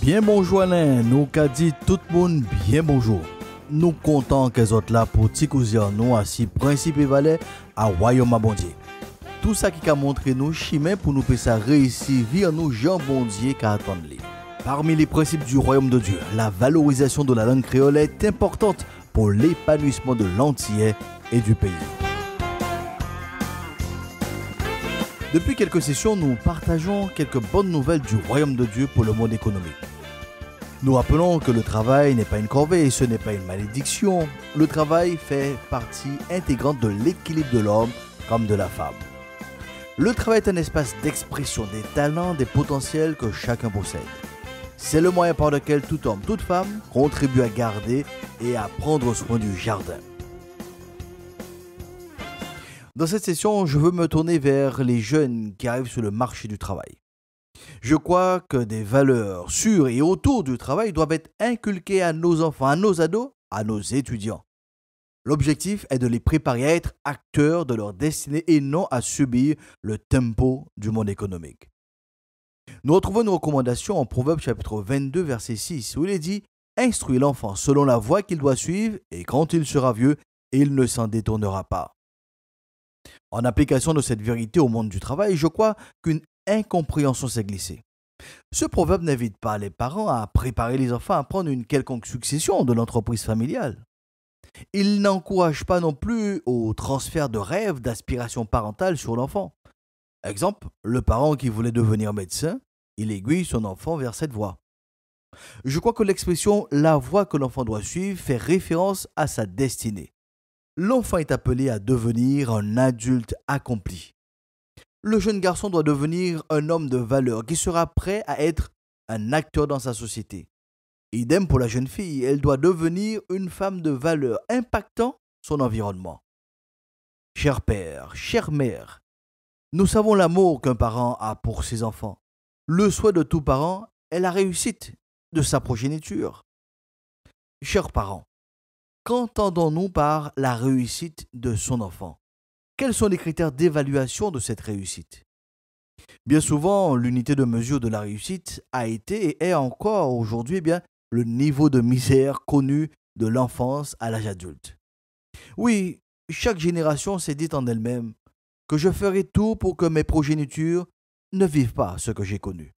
Bien bonjour Alain, nous qu'a dit tout le monde bien bonjour. Nous comptons que autres là pour t'icouser nous assis principe et valet à Royaume à Bondier. Tout ça qui a montré nous chemin pour nous faire réussir vivre nous Jean Bondier qu'à attendre. Parmi les principes du royaume de Dieu, la valorisation de la langue créole est importante pour l'épanouissement de l'antillais et du pays. Depuis quelques sessions, nous partageons quelques bonnes nouvelles du royaume de Dieu pour le monde économique. Nous rappelons que le travail n'est pas une corvée et ce n'est pas une malédiction. Le travail fait partie intégrante de l'équilibre de l'homme comme de la femme. Le travail est un espace d'expression des talents, des potentiels que chacun possède. C'est le moyen par lequel tout homme, toute femme contribue à garder et à prendre soin du jardin. Dans cette session, je veux me tourner vers les jeunes qui arrivent sur le marché du travail. Je crois que des valeurs sur et autour du travail doivent être inculquées à nos enfants, à nos ados, à nos étudiants. L'objectif est de les préparer à être acteurs de leur destinée et non à subir le tempo du monde économique. Nous retrouvons nos recommandations en Proverbes chapitre 22 verset 6 où il est dit « Instruis l'enfant selon la voie qu'il doit suivre et quand il sera vieux, il ne s'en détournera pas. » En application de cette vérité au monde du travail, je crois qu'une incompréhension s'est glissée. Ce proverbe n'invite pas les parents à préparer les enfants à prendre une quelconque succession de l'entreprise familiale. Il n'encourage pas non plus au transfert de rêves, d'aspirations parentales sur l'enfant. Exemple, le parent qui voulait devenir médecin, il aiguille son enfant vers cette voie. Je crois que l'expression « la voie que l'enfant doit suivre » fait référence à sa destinée. L'enfant est appelé à devenir un adulte accompli. Le jeune garçon doit devenir un homme de valeur qui sera prêt à être un acteur dans sa société. Idem pour la jeune fille, elle doit devenir une femme de valeur impactant son environnement. Cher père, chère mère, nous savons l'amour qu'un parent a pour ses enfants. Le souhait de tout parent est la réussite de sa progéniture. Chers parents, qu'entendons-nous par la réussite de son enfant? Quels sont les critères d'évaluation de cette réussite? Bien souvent, l'unité de mesure de la réussite a été et est encore aujourd'hui le niveau de misère connu de l'enfance à l'âge adulte. Oui, chaque génération s'est dit en elle-même que je ferai tout pour que mes progénitures ne vivent pas ce que j'ai connu.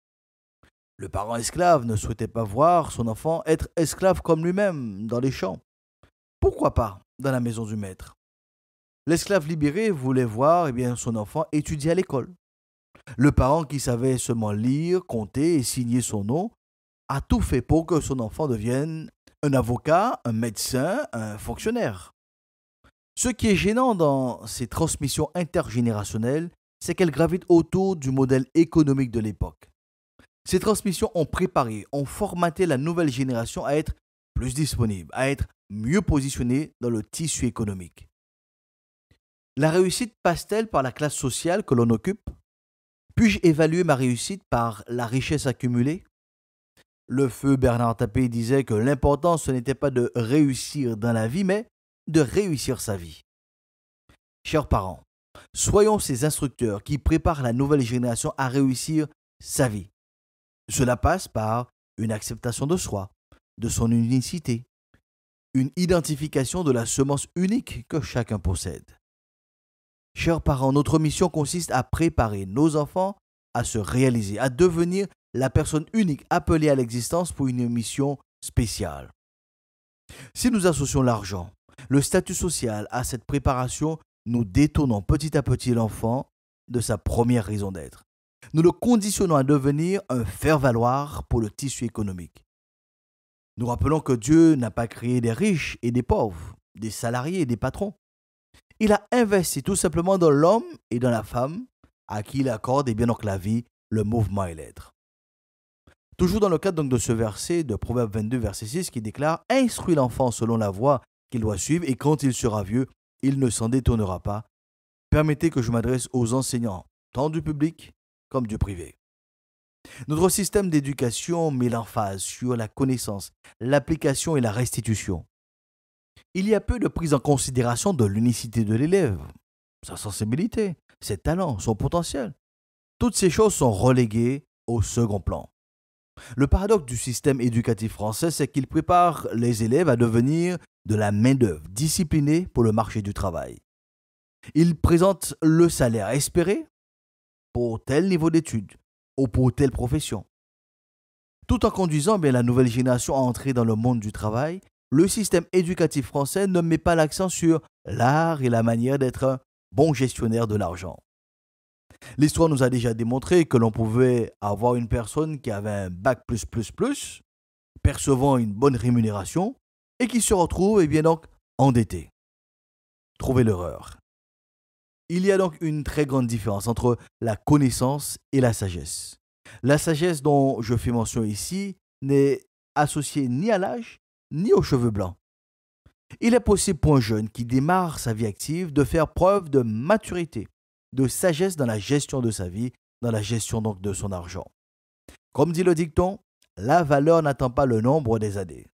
Le parent esclave ne souhaitait pas voir son enfant être esclave comme lui-même dans les champs. Pourquoi pas dans la maison du maître? L'esclave libéré voulait voir son enfant étudier à l'école. Le parent qui savait seulement lire, compter et signer son nom a tout fait pour que son enfant devienne un avocat, un médecin, un fonctionnaire. Ce qui est gênant dans ces transmissions intergénérationnelles, c'est qu'elles gravitent autour du modèle économique de l'époque. Ces transmissions ont préparé, ont formaté la nouvelle génération à être plus disponible, à être mieux positionnée dans le tissu économique. La réussite passe-t-elle par la classe sociale que l'on occupe? Puis-je évaluer ma réussite par la richesse accumulée? Le feu Bernard Tapie disait que l'important ce n'était pas de réussir dans la vie, mais de réussir sa vie. Chers parents, soyons ces instructeurs qui préparent la nouvelle génération à réussir sa vie. Cela passe par une acceptation de soi, de son unicité, une identification de la semence unique que chacun possède. Chers parents, notre mission consiste à préparer nos enfants à se réaliser, à devenir la personne unique appelée à l'existence pour une mission spéciale. Si nous associons l'argent, le statut social à cette préparation, nous détournons petit à petit l'enfant de sa première raison d'être. Nous le conditionnons à devenir un faire-valoir pour le tissu économique. Nous rappelons que Dieu n'a pas créé des riches et des pauvres, des salariés et des patrons. Il a investi tout simplement dans l'homme et dans la femme à qui il accorde la vie, le mouvement et l'être. Toujours dans le cadre de ce verset de Proverbe 22, verset 6 qui déclare « Instruis l'enfant selon la voie qu'il doit suivre et quand il sera vieux, il ne s'en détournera pas. » Permettez que je m'adresse aux enseignants, tant du public comme du privé. Notre système d'éducation met l'emphase sur la connaissance, l'application et la restitution. Il y a peu de prise en considération de l'unicité de l'élève, sa sensibilité, ses talents, son potentiel. Toutes ces choses sont reléguées au second plan. Le paradoxe du système éducatif français, c'est qu'il prépare les élèves à devenir de la main-d'œuvre disciplinée pour le marché du travail. Il présente le salaire espéré pour tel niveau d'études ou pour telle profession. Tout en conduisant la nouvelle génération à entrer dans le monde du travail, le système éducatif français ne met pas l'accent sur l'art et la manière d'être un bon gestionnaire de l'argent. L'histoire nous a déjà démontré que l'on pouvait avoir une personne qui avait un bac plus, percevant une bonne rémunération, et qui se retrouve donc endetté. Trouvez l'erreur. Il y a donc une très grande différence entre la connaissance et la sagesse. La sagesse dont je fais mention ici n'est associée ni à l'âge, ni aux cheveux blancs. Il est possible pour un jeune qui démarre sa vie active de faire preuve de maturité, de sagesse dans la gestion de sa vie, dans la gestion donc de son argent. Comme dit le dicton, la valeur n'attend pas le nombre des années.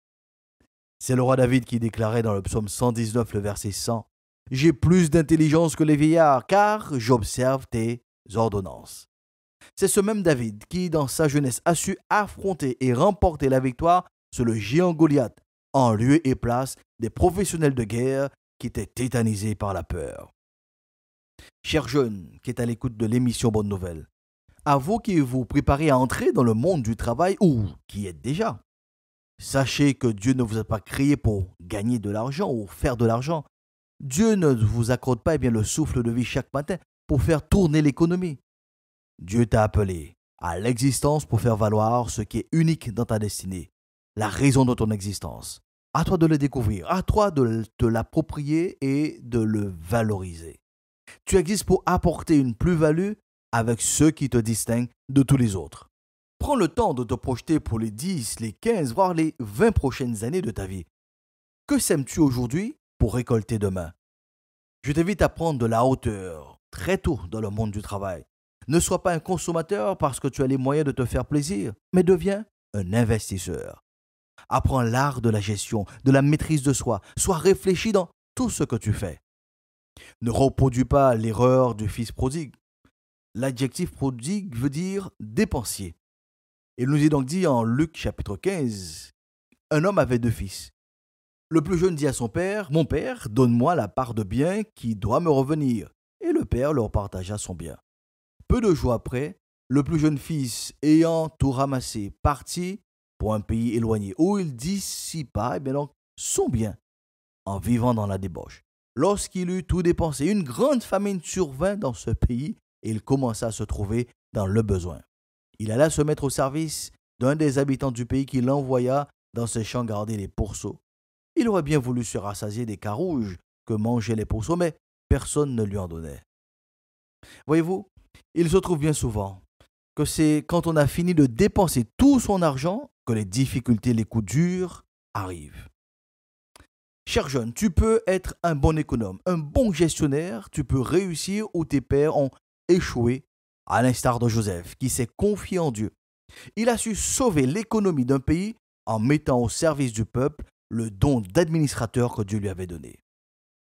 C'est le roi David qui déclarait dans le psaume 119, le verset 100, « J'ai plus d'intelligence que les vieillards, car j'observe tes ordonnances. » C'est ce même David qui, dans sa jeunesse, a su affronter et remporter la victoire sur le géant Goliath, en lieu et place des professionnels de guerre qui étaient tétanisés par la peur. Chers jeunes qui êtes à l'écoute de l'émission Bonne Nouvelle, à vous qui vous préparez à entrer dans le monde du travail ou qui êtes déjà, sachez que Dieu ne vous a pas créé pour gagner de l'argent ou faire de l'argent. Dieu ne vous accorde pas le souffle de vie chaque matin pour faire tourner l'économie. Dieu t'a appelé à l'existence pour faire valoir ce qui est unique dans ta destinée, la raison de ton existence. À toi de le découvrir, à toi de te l'approprier et de le valoriser. Tu existes pour apporter une plus-value avec ceux qui te distinguent de tous les autres. Prends le temps de te projeter pour les 10, les 15, voire les 20 prochaines années de ta vie. Que sèmes-tu aujourd'hui pour récolter demain? Je t'invite à prendre de la hauteur très tôt dans le monde du travail. Ne sois pas un consommateur parce que tu as les moyens de te faire plaisir, mais deviens un investisseur. Apprends l'art de la gestion, de la maîtrise de soi. Sois réfléchi dans tout ce que tu fais. Ne reproduis pas l'erreur du fils prodigue. L'adjectif prodigue veut dire dépensier. Il nous est donc dit en Luc chapitre 15, un homme avait 2 fils. Le plus jeune dit à son père, « Mon père, donne-moi la part de bien qui doit me revenir. » Et le père leur partagea son bien. Peu de jours après, le plus jeune fils, ayant tout ramassé, partit pour un pays éloigné où il dissipa donc, son bien en vivant dans la débauche. Lorsqu'il eut tout dépensé, une grande famine survint dans ce pays et il commença à se trouver dans le besoin. Il alla se mettre au service d'un des habitants du pays qui l'envoya dans ses champs garder les pourceaux. Il aurait bien voulu se rassasier des carouges que mangeaient les pourceaux, mais personne ne lui en donnait. Voyez-vous, il se trouve bien souvent que c'est quand on a fini de dépenser tout son argent que les difficultés, les coups durs arrivent. Cher jeune, tu peux être un bon économe, un bon gestionnaire, tu peux réussir où tes pères ont échoué, à l'instar de Joseph, qui s'est confié en Dieu. Il a su sauver l'économie d'un pays en mettant au service du peuple le don d'administrateur que Dieu lui avait donné.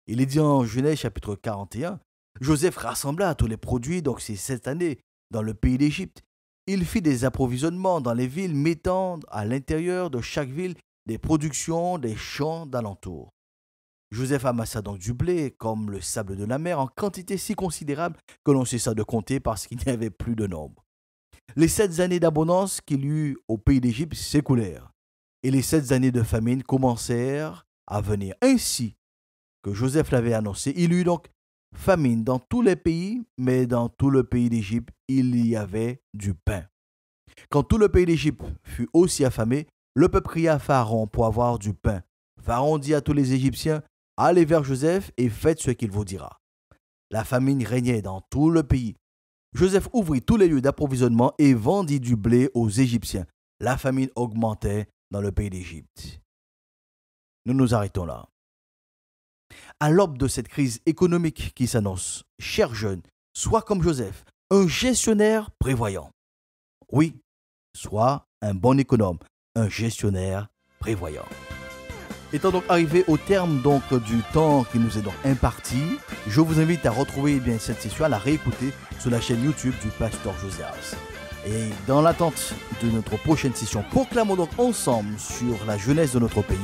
Il est dit en Genèse chapitre 41, Joseph rassembla tous les produits, donc c'est cette année, dans le pays d'Égypte. Il fit des approvisionnements dans les villes, mettant à l'intérieur de chaque ville des productions des champs d'alentour. Joseph amassa donc du blé, comme le sable de la mer, en quantité si considérable que l'on cessa de compter parce qu'il n'y avait plus de nombre. Les 7 années d'abondance qu'il eut au pays d'Égypte s'écoulèrent, et les 7 années de famine commencèrent à venir. Ainsi que Joseph l'avait annoncé, il eut donc famine dans tous les pays, mais dans tout le pays d'Égypte, il y avait du pain. Quand tout le pays d'Égypte fut aussi affamé, le peuple cria à Pharaon pour avoir du pain. Pharaon dit à tous les Égyptiens, « Allez vers Joseph et faites ce qu'il vous dira. » La famine régnait dans tout le pays. Joseph ouvrit tous les lieux d'approvisionnement et vendit du blé aux Égyptiens. La famine augmentait dans le pays d'Égypte. Nous nous arrêtons là. À l'aube de cette crise économique qui s'annonce, cher jeune, sois comme Joseph, un gestionnaire prévoyant. Oui, sois un bon économe, un gestionnaire prévoyant. Étant donc arrivé au terme donc du temps qui nous est donc imparti, je vous invite à retrouver cette session, à la réécouter sur la chaîne YouTube du Pasteur Josias. Et dans l'attente de notre prochaine session, proclamons donc ensemble sur la jeunesse de notre pays,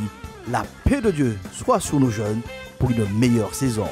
la paix de Dieu soit sur nos jeunes pour une meilleure saison.